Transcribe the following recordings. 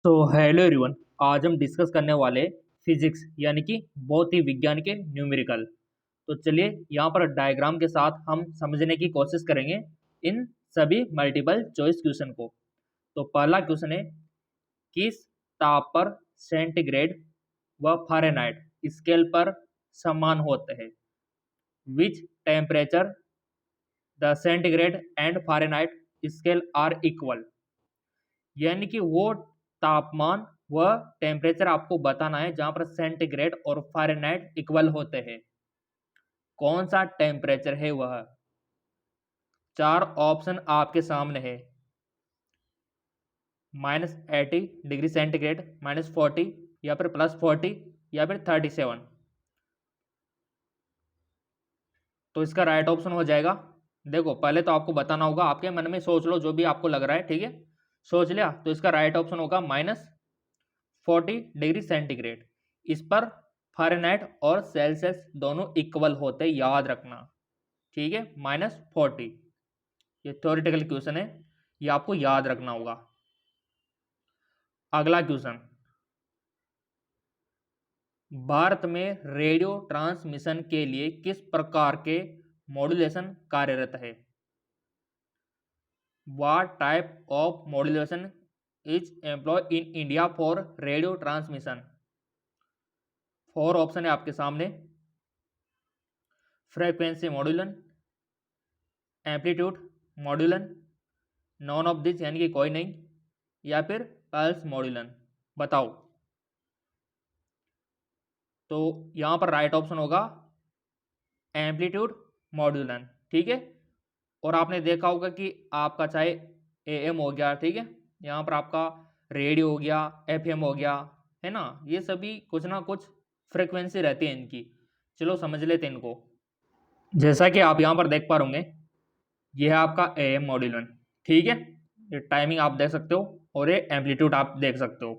तो hello everyone. आज हम डिस्कस करने वाले फिजिक्स यानी कि भौतिक विज्ञान के न्यूमेरिकल। तो चलिए यहाँ पर डायग्राम के साथ हम समझने की कोशिश करेंगे इन सभी मल्टीपल चॉइस क्वेश्चन को। तो पहला क्वेश्चन है, किस ताप पर सेंटीग्रेड व फ़ारेनहाइट स्केल पर समान होते हैं? Which temperature the centigrade and Fahrenheit scale are equal. यानी कि वो तापमान व टेम्परेचर आपको बताना है जहां पर सेंटीग्रेड और फ़ारेनहाइट इक्वल होते हैं। कौन सा टेम्परेचर है वह? चार ऑप्शन आपके सामने है। -80 डिग्री सेंटीग्रेड, -40, या फिर +40, या फिर 37। तो इसका राइट ऑप्शन हो जाएगा, देखो पहले तो आपको बताना होगा, आपके मन में सोच लो जो भी आपको लग रहा है, ठीक है। सोच लिया तो इसका राइट ऑप्शन होगा -40 डिग्री सेंटीग्रेड। इस पर फ़ारेनहाइट और सेल्सियस दोनों इक्वल होते, याद रखना, ठीक है। -40, ये थ्योरेटिकल क्वेश्चन है, ये आपको याद रखना होगा। अगला क्वेश्चन, भारत में रेडियो ट्रांसमिशन के लिए किस प्रकार के मॉड्यूलेशन कार्यरत है? What type of modulation is employed in India for radio transmission? 4 option है आपके सामने। Frequency modulation, amplitude modulation, none of this यानी कि कोई नहीं, या फिर पल्स मॉड्यूलन। बताओ। तो यहाँ पर राइट ऑप्शन होगा एम्पलीट्यूड मॉड्यूलन, ठीक है। और आपने देखा होगा कि आपका चाहे एएम हो गया, ठीक है, यहाँ पर आपका रेडियो हो गया, एफएम हो गया, है ना, ये सभी कुछ ना कुछ फ्रीक्वेंसी रहती है इनकी। चलो समझ लेते हैं इनको। जैसा कि आप यहाँ पर देख पा रहे, ये है आपका एएम मॉड्यूलन, ठीक है। ये टाइमिंग आप देख सकते हो और ये एम्पलीट्यूड आप देख सकते हो।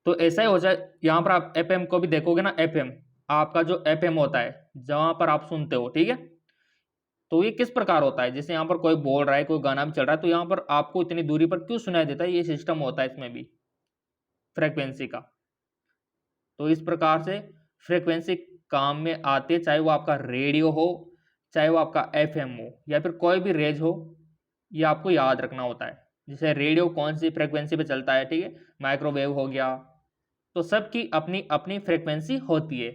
तो ऐसा ही हो जाए, यहाँ पर आप एफएम को भी देखोगे ना, एफएम आपका जो एफएम होता है जहाँ पर आप सुनते हो, ठीक है। तो ये किस प्रकार होता है, जैसे यहाँ पर कोई बोल रहा है, कोई गाना भी चल रहा है, तो यहाँ पर आपको इतनी दूरी पर क्यों सुनाई देता है? ये सिस्टम होता है इसमें भी फ्रीक्वेंसी का। तो इस प्रकार से फ्रीक्वेंसी काम में आती है, चाहे वो आपका रेडियो हो, चाहे वो आपका एफएम हो, या फिर कोई भी रेज हो, ये आपको याद रखना होता है। जैसे रेडियो कौन सी फ्रीक्वेंसी पे चलता है, ठीक है, माइक्रोवेव हो गया, तो सबकी अपनी अपनी फ्रीक्वेंसी होती है।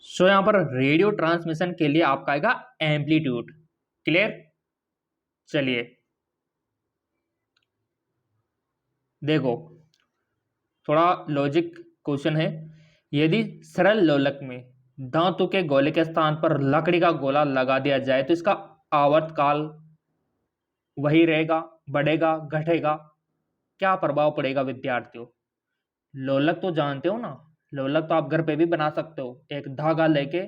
सो यहाँ पर रेडियो ट्रांसमिशन के लिए आपका आएगा एम्पलीट्यूड। क्लियर? चलिए देखो, थोड़ा लॉजिक क्वेश्चन है। यदि सरल लोलक में धातु के गोले के स्थान पर लकड़ी का गोला लगा दिया जाए तो इसका आवर्तकाल वही रहेगा, बढ़ेगा, घटेगा? क्या प्रभाव पड़ेगा विद्यार्थियों? लोलक तो जानते हो ना, लोलक तो आप घर पे भी बना सकते हो। एक धागा लेके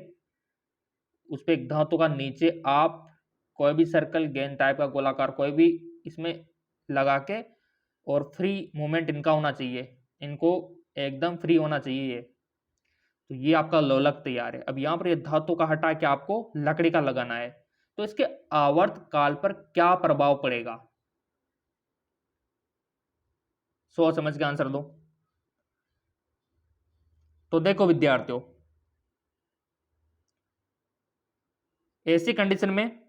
उस पर एक धातु का नीचे आप कोई भी सर्कल, गेंद टाइप का, गोलाकार कोई भी इसमें लगा के, और फ्री मूवमेंट इनका होना चाहिए, इनको एकदम फ्री होना चाहिए ये। तो ये आपका लोलक तैयार है। अब यहाँ पर ये धातु का हटा के आपको लकड़ी का लगाना है, तो इसके आवर्त काल पर क्या प्रभाव पड़ेगा? सोच समझ के आंसर दो। तो देखो विद्यार्थियों, ऐसी कंडीशन में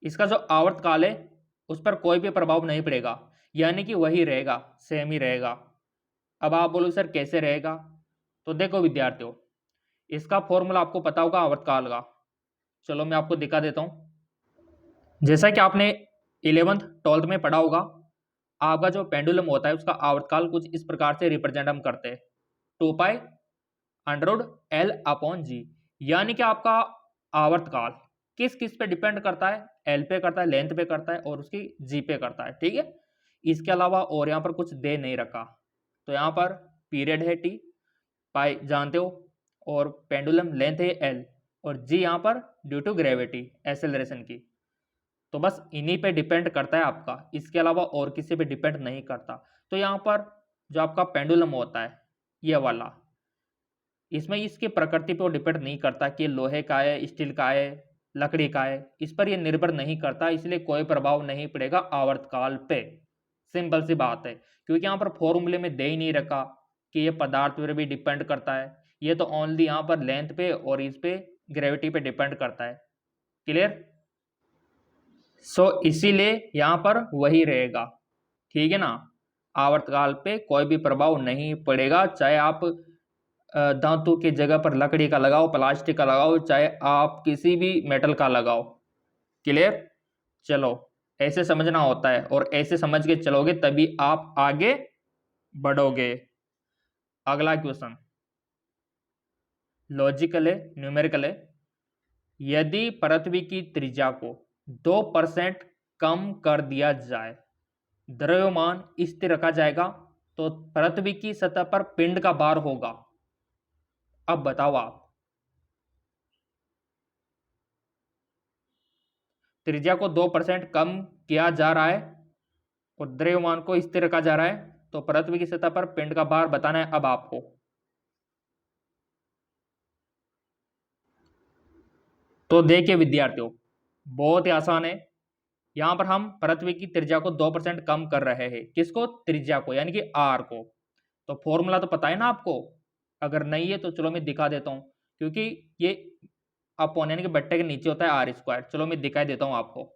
इसका जो आवर्त काल है उस पर कोई भी प्रभाव नहीं पड़ेगा, यानी कि वही रहेगा, सेम ही रहेगा। अब आप बोलो सर कैसे रहेगा? तो देखो विद्यार्थियों, इसका फॉर्मूला आपको पता होगा आवर्तकाल का। चलो मैं आपको दिखा देता हूं। जैसा कि आपने 11th 12th में पढ़ा होगा, आपका जो पेंडुलम होता है उसका आवर्तकाल कुछ इस प्रकार से रिप्रेजेंट हम करते हैं, 2π√L/g। यानी कि आपका आवर्तकाल किस किस पे डिपेंड करता है? एल पे करता है, लेंथ पे करता है, और उसकी जी पे करता है, ठीक है। इसके अलावा और यहाँ पर कुछ दे नहीं रखा। तो यहाँ पर पीरियड है टी, पाई जानते हो, और पेंडुलम लेंथ है एल, और जी यहाँ पर ड्यू टू ग्रेविटी, एक्सेलरेशन की। तो बस इन्हीं पे डिपेंड करता है आपका, इसके अलावा और किसी पे डिपेंड नहीं करता। तो यहाँ पर जो आपका पेंडुलम होता है ये वाला, इसमें इसकी प्रकृति पर डिपेंड नहीं करता कि लोहे का है, स्टील का है, लकड़ी का है, इस पर ये निर्भर नहीं करता, इसलिए कोई प्रभाव नहीं पड़ेगा आवर्तकाल पे। सिंपल सी बात है, क्योंकि यहाँ पर फॉर्मूले में दे ही नहीं रखा कि ये पदार्थ पर भी डिपेंड करता है, ये तो ओनली यहाँ पर लेंथ पे और इस पे ग्रेविटी पे डिपेंड करता है। क्लियर? सो इसीलिए यहाँ पर वही रहेगा, ठीक है ना। आवर्तकाल पे कोई भी प्रभाव नहीं पड़ेगा, चाहे आप धातु की जगह पर लकड़ी का लगाओ, प्लास्टिक का लगाओ, चाहे आप किसी भी मेटल का लगाओ। क्लियर? चलो, ऐसे समझना होता है और ऐसे समझ के चलोगे तभी आप आगे बढ़ोगे। अगला क्वेश्चन लॉजिकल है, न्यूमेरिकल है। यदि पृथ्वी की त्रिज्या को 2% कम कर दिया जाए, द्रव्यमान स्थिर रखा जाएगा, तो पृथ्वी की सतह पर पिंड का भार होगा। अब बताओ आप, त्रिज्या को 2% कम किया जा रहा है और द्रव्यमान को स्थिर रखा जा रहा है, तो पृथ्वी की सतह पर पिंड का भार बताना है अब आपको। तो देखिए विद्यार्थियों, बहुत ही आसान है। यहां पर हम पृथ्वी की त्रिज्या को 2% कम कर रहे हैं। किसको? त्रिज्या को, यानी कि आर को। तो फॉर्मूला तो पता है ना आपको? अगर नहीं है तो चलो मैं दिखा देता हूं, क्योंकि ये अपॉन यानी कि बट्टे के नीचे होता है आर स्क्वायर। चलो मैं दिखाई देता हूं आपको।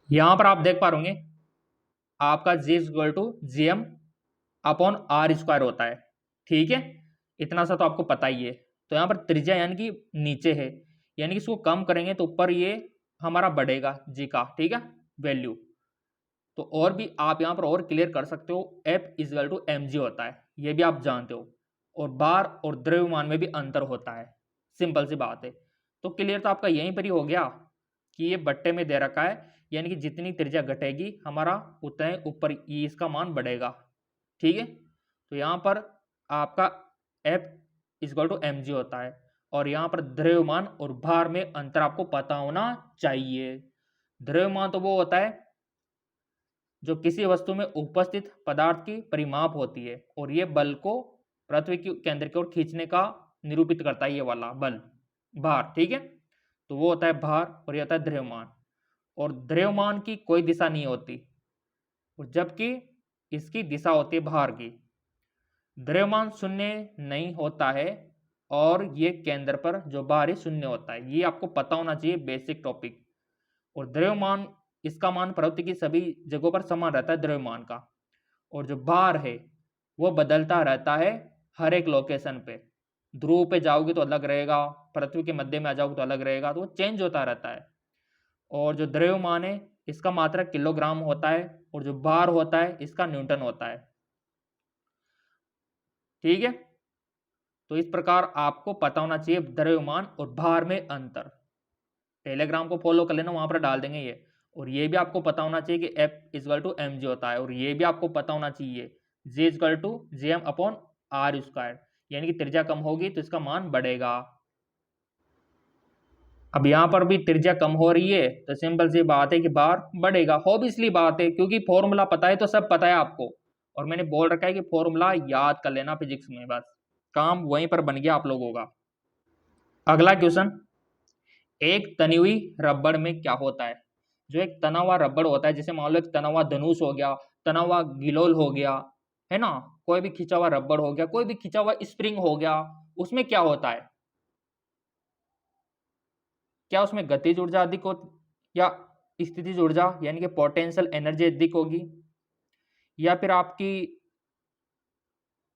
यहां पर आप देख पा रहे होंगे आपका G equal to G M upon R square होता है, ठीक है। इतना सा तो आपको पता ही है। तो यहाँ पर त्रिज्या यानी कि नीचे है, यानी कि इसको कम करेंगे तो ऊपर ये हमारा बढ़ेगा जी का, ठीक है, वैल्यू। तो और भी आप यहाँ पर और क्लियर कर सकते हो, F equal to M G होता है, ये भी आप जानते हो। और भार और द्रव्यमान में भी अंतर होता है, सिंपल सी बात है। तो क्लियर तो आपका यहीं पर ही हो गया कि ये बट्टे में दे रखा है, यानी कि जितनी त्रिज्या घटेगी हमारा उतने ऊपर ये इसका मान बढ़ेगा, ठीक है। तो यहाँ पर आपका F equal to M G होता है, और यहाँ पर द्रव्यमान और भार में अंतर आपको पता होना चाहिए। द्रव्यमान तो वो होता है जो किसी वस्तु में उपस्थित पदार्थ की परिमाप होती है, और ये बल को पृथ्वी के केंद्र की ओर खींचने का निरूपित करता है, ये वाला बल भार, ठीक है। तो वो होता है भार और ये होता है द्रव्यमान। और द्रव्यमान की कोई दिशा नहीं होती, और जबकि इसकी दिशा होती है भार की। द्रव्यमान शून्य नहीं होता है और ये केंद्र पर जो भार है शून्य होता है, ये आपको पता होना चाहिए, बेसिक टॉपिक। और द्रव्यमान, इसका मान पृथ्वी की सभी जगहों पर समान रहता है द्रव्यमान का, और जो भार है वो बदलता रहता है हर एक लोकेशन पे। ध्रुव पे जाओगे तो अलग रहेगा, पृथ्वी के मध्य में आ जाओगे तो अलग रहेगा, तो वो चेंज होता रहता है। और जो द्रव्यमान है इसका मात्रक किलोग्राम होता है, और जो भार होता है इसका न्यूटन होता है, ठीक है। तो इस प्रकार आपको पता होना चाहिए द्रव्यमान और भार में अंतर। टेलीग्राम को फॉलो कर लेना, वहां पर डाल देंगे ये। और ये भी आपको पता होना चाहिए कि F equal to M G होता है, और ये भी आपको पता होना चाहिए G equal to G M upon R square, यानी कि त्रिज्या कम होगी तो इसका मान बढ़ेगा। अब यहाँ पर भी त्रिज्या कम हो रही है तो सिंपल सी बात है कि भार बढ़ेगा, ऑब्वियसली बात है, क्योंकि फॉर्मूला पता है तो सब पता है आपको। और मैंने बोल रखा है कि फॉर्मूला याद कर लेना फिजिक्स में, बस काम वहीं पर बन गया आप लोगों का। अगला क्वेश्चन, एक तनी हुई रबड़ में क्या होता है? जो एक तना हुआ रबड़ होता है, जैसे मान लो एक तना हुआ धनुष हो गया, तना हुआ गिलोल हो गया, है ना, कोई भी खिंचा हुआ रबड़ हो गया, कोई भी खिंचा हुआ स्प्रिंग हो गया, उसमें क्या होता है? क्या उसमें गतिज ऊर्जा अधिक होती या स्थितिज ऊर्जा यानी कि पोटेंशियल एनर्जी अधिक होगी, या फिर आपकी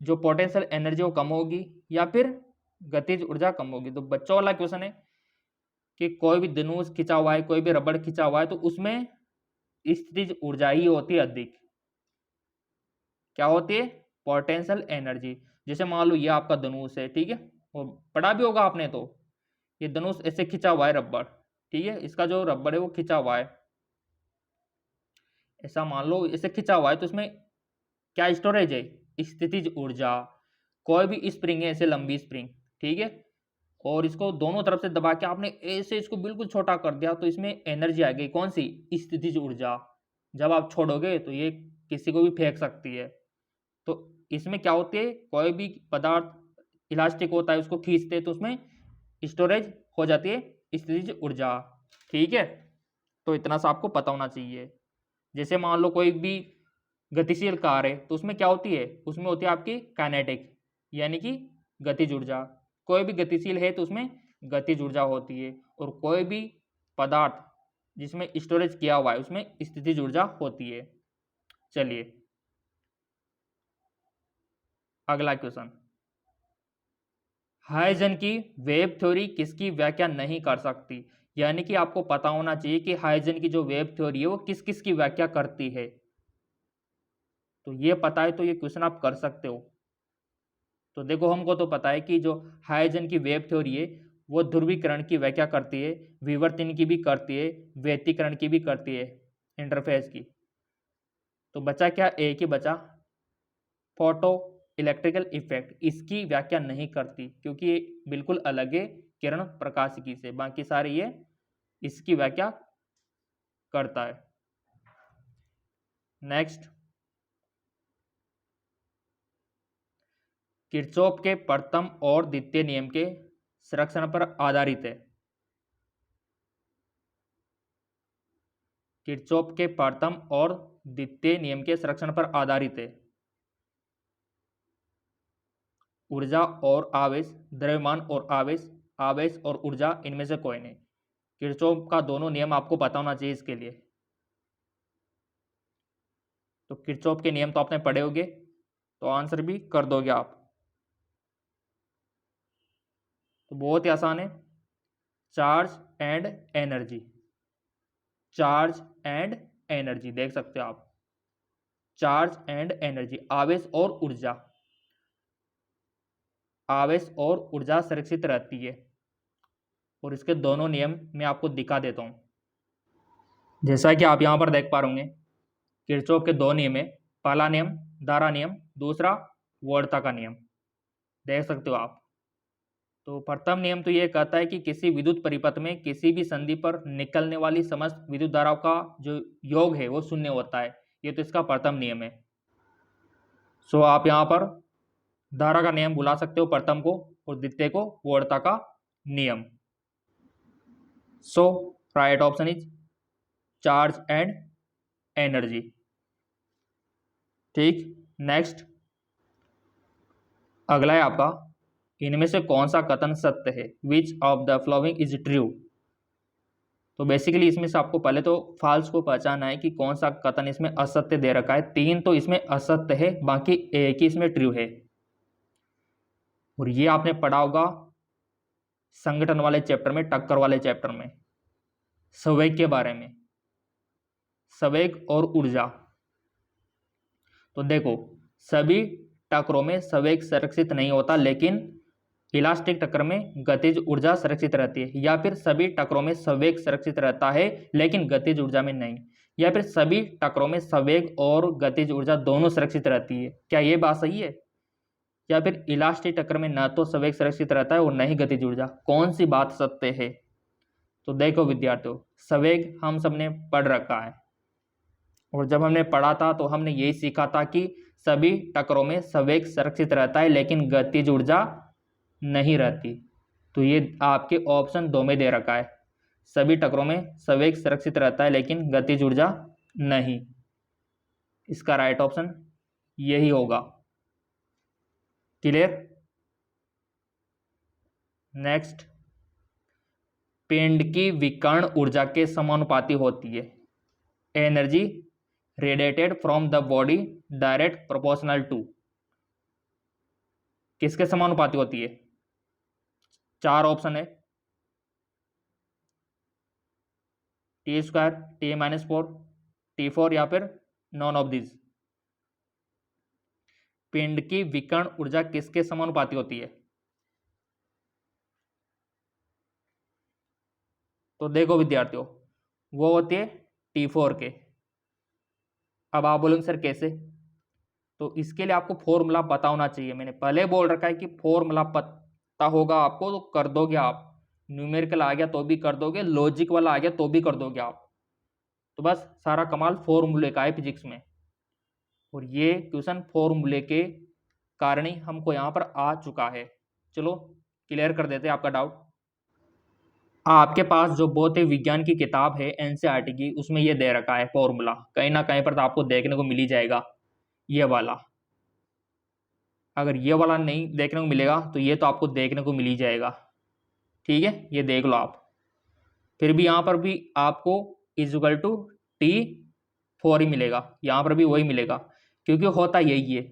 जो पोटेंशियल एनर्जी वो कम होगी, या फिर गतिज ऊर्जा कम होगी? तो बच्चों वाला क्वेश्चन है कि कोई भी धनुष खिंचा हुआ है, कोई भी रबड़ खिंचा हुआ है, तो उसमें स्थितिज ऊर्जा ही होती है अधिक। क्या होती है? Potential energy. जैसे मान लो ये आपका धनुष है, ठीक है, वो पढ़ा भी होगा आपने, तो ये धनुष ऐसे खिंचा हुआ है रबड़, ठीक है, इसका जो रबड़ है वो खिंचा हुआ है, ऐसा मान लो ऐसे खिंचा हुआ है, तो इसमें क्या स्टोरेज है? स्थितिज ऊर्जा। कोई भी स्प्रिंग है, ऐसे लंबी स्प्रिंग, ठीक है, और इसको दोनों तरफ से दबा के आपने ऐसे इसको बिल्कुल छोटा कर दिया, तो इसमें एनर्जी आ गई, कौन सी? स्थितिज ऊर्जा। जब आप छोड़ोगे तो ये किसी को भी फेंक सकती है। तो इसमें क्या होती है, कोई भी पदार्थ इलास्टिक होता है, उसको खींचते हैं तो उसमें स्टोरेज हो जाती है स्थितिज ऊर्जा, ठीक है। तो इतना सा आपको पता होना चाहिए। जैसे मान लो कोई भी गतिशील कार है तो उसमें क्या होती है, उसमें होती है आपकी काइनेटिक यानी कि गतिज ऊर्जा। कोई भी गतिशील है तो उसमें गतिज ऊर्जा होती है, और कोई भी पदार्थ जिसमें स्टोरेज किया हुआ है उसमें स्थितिज ऊर्जा होती है। चलिए अगला क्वेश्चन, हाइजन की वेव थ्योरी किसकी व्याख्या नहीं कर सकती? यानी कि आपको पता होना चाहिए कि हाइजन की जो वेव थ्योरी है वो किस किस की व्याख्या करती है। तो ये पता है तो ये क्वेश्चन आप कर सकते हो। तो देखो हमको तो पता है कि जो हाइजन की वेव थ्योरी है वो ध्रुवीकरण की व्याख्या करती है, विवर्तन की भी करती है, व्यतिकरण की भी करती है, इंटरफेस की। तो बचा क्या, एक ही बचा, फोटो इलेक्ट्रिकल इफेक्ट। इसकी व्याख्या नहीं करती क्योंकि ये बिल्कुल अलग है किरण प्रकाशिकी से, बाकी सारे ये इसकी व्याख्या करता है। नेक्स्ट, किरचॉफ के प्रथम और द्वितीय नियम के संरक्षण पर आधारित है। किरचॉफ के प्रथम और द्वितीय नियम के संरक्षण पर आधारित है। ऊर्जा और आवेश, द्रव्यमान और आवेश, आवेश और ऊर्जा, इनमें से कोई नहीं। किरचॉफ का दोनों नियम आपको पता होना चाहिए इसके लिए। तो किरचॉफ के नियम तो आपने पढ़े होंगे, तो आंसर भी कर दोगे आप। तो बहुत ही आसान है, charge and energy. Charge and energy देख सकते हो आप, चार्ज एंड एनर्जी, आवेश और ऊर्जा, आवेश और ऊर्जा संरक्षित रहती है। और इसके दोनों नियम मैं आपको दिखा देता हूं। जैसा कि आप यहां पर देख पा रहे होंगे, किरचॉफ के दो नियम है। पहला नियम धारा नियम, दूसरा वोल्टा का नियम, देख सकते हो आप। तो प्रथम नियम तो यह कहता है कि किसी विद्युत परिपथ में किसी भी संधि पर निकलने वाली समस्त विद्युत धाराओं का जो योग है वो शून्य होता है। ये तो इसका प्रथम नियम है। सो आप यहाँ पर धारा का नियम बुला सकते हो प्रथम को, और द्वितीय को वोल्टा का नियम। So right option is charge and energy. ठीक, नेक्स्ट अगला है आपका, इनमें से कौन सा कथन सत्य है? Which of the following is true? तो बेसिकली इसमें से आपको पहले तो फॉल्स को पहचानना है कि कौन सा कथन इसमें असत्य दे रखा है। तीन तो इसमें असत्य है, बाकी एक ही इसमें ट्रू है। और ये आपने पढ़ा होगा संगठन वाले चैप्टर में, टक्कर वाले चैप्टर में, संवेग के बारे में, संवेग और ऊर्जा। तो देखो सभी टक्करों में संवेग संरक्षित नहीं होता, लेकिन इलास्टिक टक्कर में गतिज ऊर्जा सुरक्षित रहती है। या फिर सभी टक्करों में संवेग सुरक्षित रहता है लेकिन गतिज ऊर्जा में नहीं। या फिर सभी टक्करों में संवेग और गतिज ऊर्जा दोनों सुरक्षित रहती है। क्या ये बात सही है? या फिर इलास्टिक टक्कर में न तो संवेग सुरक्षित रहता है और न ही गतिज ऊर्जा? कौन सी बात सत्य है? तो देखो विद्यार्थियों, संवेग हम सबने पढ़ रखा है, और जब हमने पढ़ा था तो हमने यही सीखा था कि सभी टक्करों में संवेग सुरक्षित रहता है लेकिन गतिज ऊर्जा नहीं रहती। तो ये आपके ऑप्शन 2 में दे रखा है, सभी टक्करों में संवेग सुरक्षित रहता है लेकिन गतिज ऊर्जा नहीं। इसका राइट ऑप्शन यही होगा। क्लियर? नेक्स्ट, पिंड की विकर्ण ऊर्जा के समानुपाती होती है। Energy radiated from the body direct proportional to, किसके समानुपाती होती है? 4 ऑप्शन है, T², T-4, T4 या फिर नॉन ऑफ दिस। पिंड की विकर्ण ऊर्जा किसके समानुपाती होती है? तो देखो विद्यार्थियों, वो होती है T4 के। अब आप बोलेंगे सर कैसे? तो इसके लिए आपको फॉर्मूला पता होना चाहिए। मैंने पहले बोल रखा है कि फॉर्मूला पता होगा आपको तो कर दोगे आप। न्यूमेरिकल आ गया तो भी कर दोगे, लॉजिक वाला आ गया तो भी कर दोगे आप। तो बस सारा कमाल फॉर्मूले का है फिजिक्स में, और ये क्वेश्चन फॉर्मूले के कारण ही हमको यहाँ पर आ चुका है। चलो क्लियर कर देते हैं आपका डाउट। आपके पास जो भौतिक विज्ञान की किताब है एनसीईआरटी की, उसमें ये दे रखा है फॉर्मूला, कहीं ना कहीं पर तो आपको देखने को मिल ही जाएगा। ये वाला। अगर ये वाला नहीं देखने को मिलेगा तो ये तो आपको देखने को मिल ही जाएगा। ठीक है, ये देख लो आप। फिर भी यहाँ पर भी आपको इजल टू T4 ही मिलेगा, यहाँ पर भी वही मिलेगा, क्योंकि होता यही है,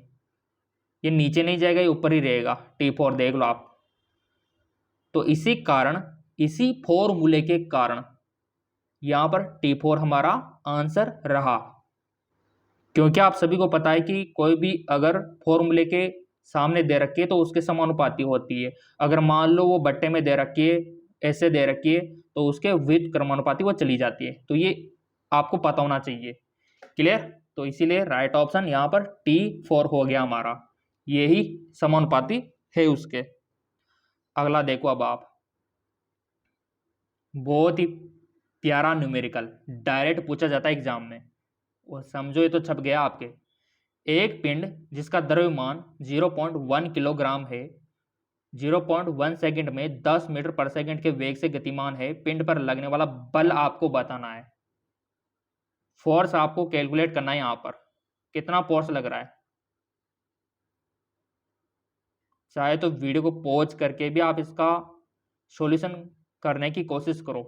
ये नीचे नहीं जाएगा, ये ऊपर ही रहेगा। T4 देख लो आप। तो इसी कारण, इसी फॉर्मूले के कारण यहाँ पर T4 हमारा आंसर रहा। क्योंकि आप सभी को पता है कि कोई भी अगर फॉर्मूले के सामने दे रखी है तो उसके समानुपाती होती है। अगर मान लो वो बट्टे में दे रखी है, ऐसे दे रखी है, तो उसके विपरीत क्रमानुपाती वो चली जाती है। तो ये आपको पता होना चाहिए। क्लियर? तो इसीलिए राइट ऑप्शन यहाँ पर T4 हो गया हमारा, यही समानुपाती है उसके। अगला देखो अब आप, बहुत ही प्यारा न्यूमेरिकल, डायरेक्ट पूछा जाता है एग्जाम में, वो समझो ये तो छप गया आपके। एक पिंड जिसका द्रव्यमान 0.1 किलोग्राम है, 0.1 सेकंड में 10 मीटर पर सेकंड के वेग से गतिमान है। पिंड पर लगने वाला बल आपको बताना है। फोर्स आपको कैलकुलेट करना है। यहाँ पर कितना फोर्स लग रहा है, चाहे तो वीडियो को पॉज करके भी आप इसका सॉल्यूशन करने की कोशिश करो,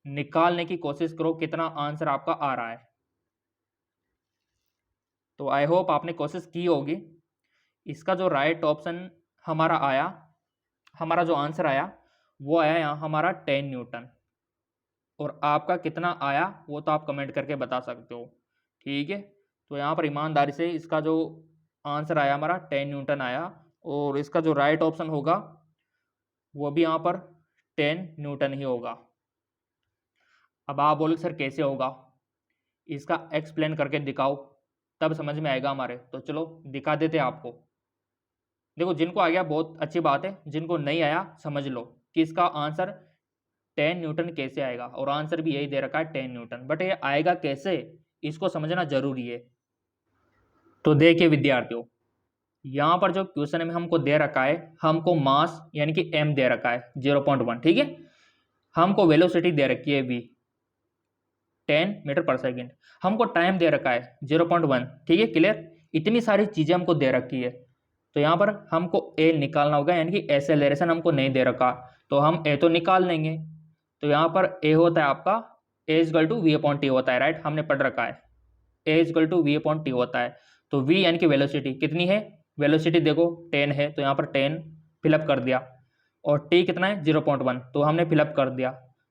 निकालने की कोशिश करो कितना आंसर आपका आ रहा है। तो आई होप आपने कोशिश की होगी। इसका जो राइट ऑप्शन हमारा आया, हमारा जो आंसर आया वो आया यहाँ हमारा 10 न्यूटन। और आपका कितना आया वो तो आप कमेंट करके बता सकते हो। ठीक है, तो यहाँ पर ईमानदारी से इसका जो आंसर आया हमारा 10 न्यूटन आया, और इसका जो राइट ऑप्शन होगा वो भी यहाँ पर 10 न्यूटन ही होगा। अब आप बोलो सर कैसे होगा, इसका एक्सप्लेन करके दिखाओ तब समझ में आएगा हमारे। तो चलो दिखा देते आपको। देखो, जिनको आ गया बहुत अच्छी बात है, जिनको नहीं आया समझ लो कि इसका आंसर 10 न्यूटन कैसे आएगा। और आंसर भी यही दे रखा है 10 न्यूटन, बट ये आएगा कैसे इसको समझना जरूरी है। तो देखिए विद्यार्थियों, यहाँ पर जो क्वेश्चन में हमको दे रखा है, हमको मास यानी कि m दे रखा है 0.1। ठीक है, हमको वेलोसिटी दे रखी है v 10 मीटर पर सेकेंड, हमको टाइम दे रखा है 0.1। ठीक है, क्लियर? इतनी सारी चीजें हमको दे रखी है, तो यहाँ पर हमको a निकालना होगा, यानी कि एक्सेलरेशन हमको नहीं दे रखा, तो हम a तो निकाल लेंगे। तो यहाँ पर a होता है आपका a equal to V upon T होता है, राइट? हमने पढ़ रखा है a equal to V upon T होता है। तो v यानी कि वेलोसिटी कितनी है, वेलोसिटी देखो 10 है, तो यहाँ पर 10 फिलअप कर दिया। और t कितना है 0.1, तो हमने फिलअप कर दिया।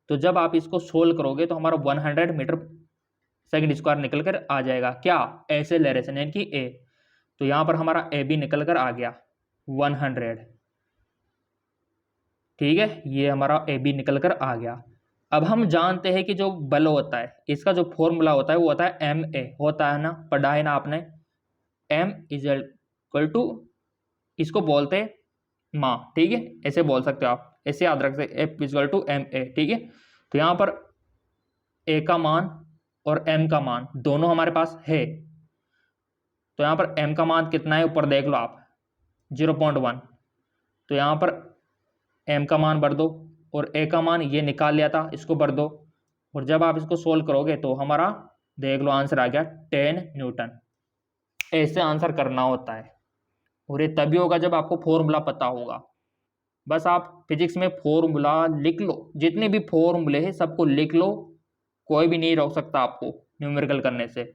तो जब आप इसको सोल्व करोगे तो हमारा 100 मीटर सेकंड स्क्वायर निकल कर आ जाएगा। क्या? एक्सेलरेशन यानी कि a। तो यहाँ पर हमारा a भी निकल कर आ गया 100। ठीक है, ये हमारा a भी निकल कर आ गया। अब हम जानते हैं कि जो बल होता है, इसका जो फॉर्मूला होता है वो होता है ma, होता है ना, पढ़ा है ना आपने। m इज इक्वल टू, इसको बोलते हैं माँ। ठीक है, ऐसे बोल सकते हो आप, ऐसे याद रख सकते, F इक्वल टू ma। ठीक है, तो यहाँ पर a का मान और m का मान दोनों हमारे पास है। तो यहाँ पर m का मान कितना है, ऊपर देख लो आप 0.1। तो यहाँ पर m का मान भर दो, और a का मान ये निकाल लिया था, इसको भर दो। और जब आप इसको सोल्व करोगे तो हमारा देख लो आंसर आ गया 10 न्यूटन। ऐसे आंसर करना होता है, और ये तभी होगा जब आपको फॉर्मूला पता होगा। बस आप फिजिक्स में फॉर्मूला लिख लो, जितने भी फॉर्मूले हैं सबको लिख लो, कोई भी नहीं रोक सकता आपको न्यूमेरिकल करने से।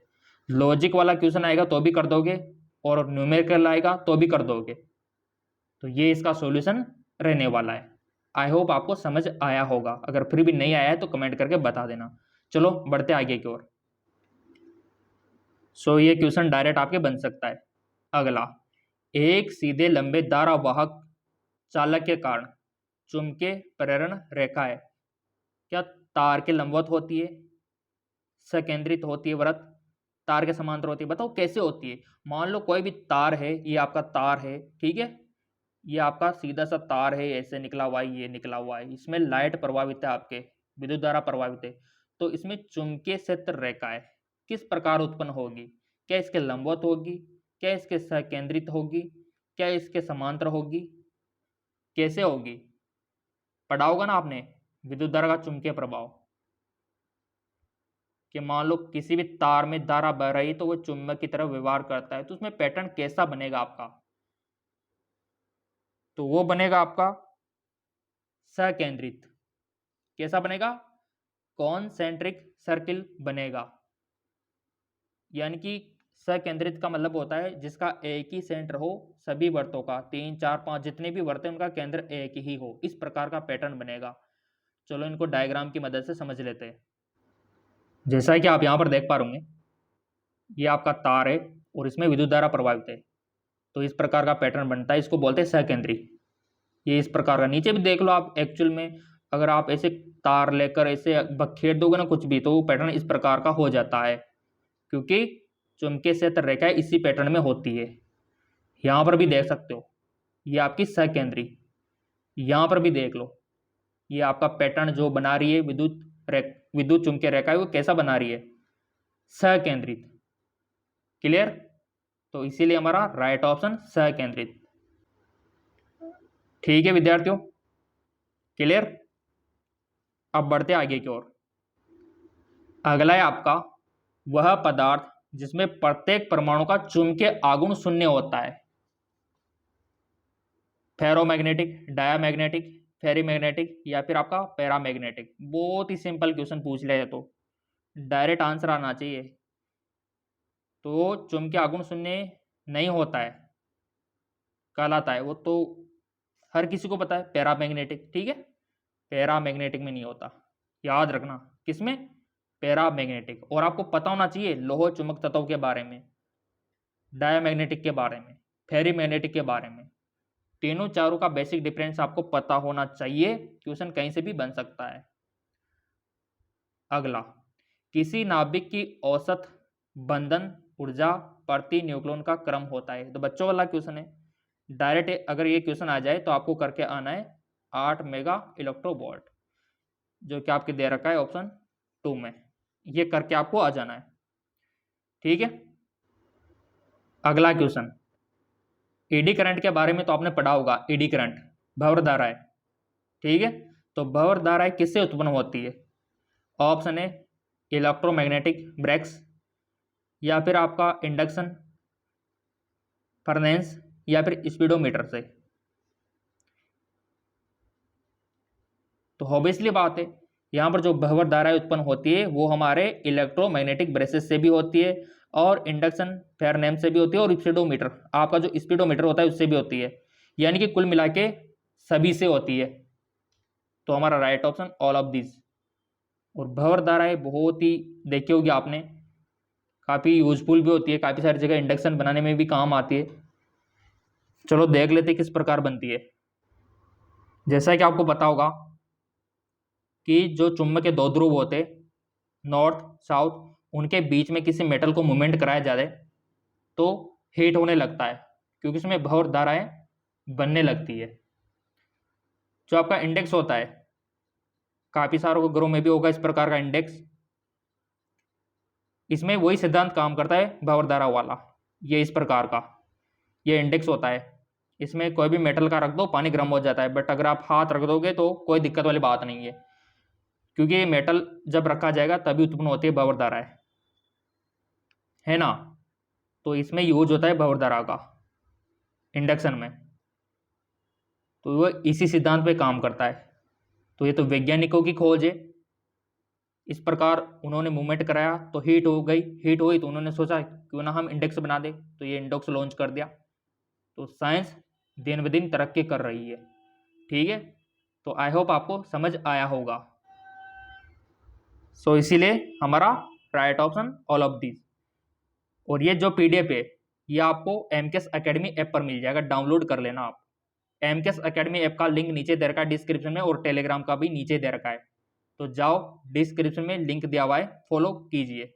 लॉजिक वाला क्वेश्चन आएगा तो भी कर दोगे, और न्यूमेरिकल आएगा तो भी कर दोगे। तो ये इसका सॉल्यूशन रहने वाला है। आई होप आपको समझ आया होगा। अगर फिर भी नहीं आया है तो कमेंट करके बता देना। चलो बढ़ते आगे की ओर। सो ये क्वेश्चन डायरेक्ट आपके बन सकता है। अगला, एक सीधे लंबे धारावाहक चालक के कारण चुंबकीय प्रेरण रेखा है, क्या तार के लंबवत होती है, सकेंद्रित होती है वृत्त, तार के समांतर होती है? बताओ कैसे होती है। मान लो कोई भी तार है, ये आपका तार है, ठीक है, ये आपका सीधा सा तार है, ऐसे निकला हुआ है, ये निकला हुआ है, इसमें लाइट प्रभावित है, आपके विद्युत धारा प्रभावित है। तो इसमें चुंबकीय क्षेत्र रेखा है, किस प्रकार उत्पन्न होगी? क्या इसके लंबवत होगी, क्या इसके सकेंद्रित होगी, क्या इसके समांतर होगी, कैसे होगी? पढ़ा होगा ना आपने विद्युत धारा का चुंबकीय प्रभाव। कि मान लो किसी भी तार में धारा बह रही तो वो चुंबक की तरह व्यवहार करता है, तो उसमें पैटर्न कैसा बनेगा आपका? तो वो बनेगा आपका सकेंद्रित। कैसा बनेगा? कॉन्सेंट्रिक सर्किल बनेगा। यानी कि सकेंद्रित का मतलब होता है जिसका एक ही सेंटर हो सभी वृत्तों का, 3 4 5 जितने भी वृत्त हैं उनका केंद्र एक ही हो, इस प्रकार का पैटर्न बनेगा। चलो इनको डायग्राम की मदद से समझ लेते हैं। जैसा कि आप यहाँ पर देख पा रहे होंगे, ये आपका तार है और इसमें विद्युत धारा प्रवाहित है, तो इस प्रकार का पैटर्न बनता है, इसको बोलते हैं सकेंद्री। ये इस प्रकार का, नीचे भी देख लो आप, एक्चुअल में अगर आप ऐसे तार लेकर ऐसे बखेर दोगे ना कुछ भी, तो वो पैटर्न इस प्रकार का हो जाता है, क्योंकि चुंबकीय क्षेत्र रेखाएं इसी पैटर्न में होती है। यहाँ पर भी देख सकते हो, ये आपकी सकेंद्री। यहाँ पर भी देख लो, ये आपका पैटर्न जो बना रही है विद्युत चुंबकीय रेखा है, वो कैसा बना रही है? सकेंद्रित। क्लियर? तो इसीलिए हमारा राइट ऑप्शन सकेंद्रित। ठीक है विद्यार्थियों, क्लियर? अब बढ़ते आगे की ओर। अगला है आपका वह पदार्थ जिसमें प्रत्येक परमाणु का चुंबकीय आघूर्ण शून्य होता है। फेरोमैग्नेटिक, डायामैग्नेटिक, फेरीमैग्नेटिक या फिर आपका पैरामैग्नेटिक। बहुत ही सिंपल क्वेश्चन पूछ लिया है, तो डायरेक्ट आंसर आना चाहिए। तो चुंबकीय आघूर्ण शून्य नहीं होता है, कहलाता है वो तो हर किसी को पता है, पैरामैग्नेटिक। ठीक है, पैरामैग्नेटिक में नहीं होता, याद रखना। किसमें? पैरामैग्नेटिक। और आपको पता होना चाहिए लौह चुंबक तत्वों के बारे में, डायामैग्नेटिक के बारे में, फेरीमैग्नेटिक के बारे में। तीनों चारों का बेसिक डिफरेंस आपको पता होना चाहिए, क्वेश्चन कहीं से भी बन सकता है। अगला, किसी नाभिक की औसत बंधन ऊर्जा प्रति न्यूक्लियन का क्रम होता है। तो बच्चों वाला क्वेश्चन है, डायरेक्ट अगर ये क्वेश्चन आ जाए तो आपको करके आना है 8 मेगा इलेक्ट्रोवोल्ट, जो कि आपके दे रखा है ऑप्शन 2 में। ये करके आपको आ जाना है। ठीक है, अगला क्वेश्चन, एडी करंट के बारे में तो आपने पढ़ा होगा। एडी करंट भंवर धाराएं। ठीक है, तो भंवर धाराएं किससे उत्पन्न होती है? ऑप्शन है इलेक्ट्रोमैग्नेटिक ब्रेक्स, या फिर आपका इंडक्शन फर्नेस, या फिर स्पीडोमीटर से। तो ऑब्वियसली बात है, यहाँ पर जो भंवर धाराएं उत्पन्न होती है वो हमारे इलेक्ट्रोमैग्नेटिक ब्रेसेस से भी होती है, और इंडक्शन फेरनेम से भी होती है, और स्पीडोमीटर, आपका जो स्पीडोमीटर होता है उससे भी होती है। यानी कि कुल मिला के सभी से होती है। तो हमारा right option all of this. और भंवर धाराएं बहुत ही देखी होगी आपने, काफ़ी यूजफुल भी होती है, काफ़ी सारी जगह इंडक्शन बनाने में भी काम आती है। चलो देख लेते किस प्रकार बनती है। जैसा कि आपको पता होगा कि जो चुंबक के दो ध्रुव होते, नॉर्थ साउथ, उनके बीच में किसी मेटल को मूवमेंट कराया जाए तो हीट होने लगता है, क्योंकि उसमें भंवर धाराएं बनने लगती है। जो आपका इंडेक्स होता है, काफ़ी सारों घरों में भी होगा इस प्रकार का इंडेक्स, इसमें वही सिद्धांत काम करता है भंवर धारा वाला। ये इस प्रकार का ये इंडेक्स होता है, इसमें कोई भी मेटल का रख दो पानी गर्म हो जाता है, बट अगर आप हाथ रख दोगे तो कोई दिक्कत वाली बात नहीं है, क्योंकि ये मेटल जब रखा जाएगा तभी उत्पन्न होती है भंवर धाराएं, है ना। तो इसमें यूज होता है भंवर धारा का इंडक्शन में, तो वो इसी सिद्धांत पे काम करता है। तो ये तो वैज्ञानिकों की खोज है, इस प्रकार उन्होंने मूवमेंट कराया तो हीट हो गई, हीट हुई तो उन्होंने सोचा क्यों ना हम इंडेक्स बना दे, तो ये इंडेक्स लॉन्च कर दिया। तो साइंस दिन ब दिन तरक्की कर रही है। ठीक है, तो आई होप आपको समझ आया होगा। सो इसीलिए हमारा right option all of this. और ये जो पीडीएफ है ये आपको एमकेएस एकेडमी ऐप पर मिल जाएगा, डाउनलोड कर लेना आप। एमकेएस एकेडमी ऐप का लिंक नीचे दे रखा है डिस्क्रिप्शन में, और टेलीग्राम का भी नीचे दे रखा है, तो जाओ डिस्क्रिप्शन में लिंक दिया हुआ है, फॉलो कीजिए।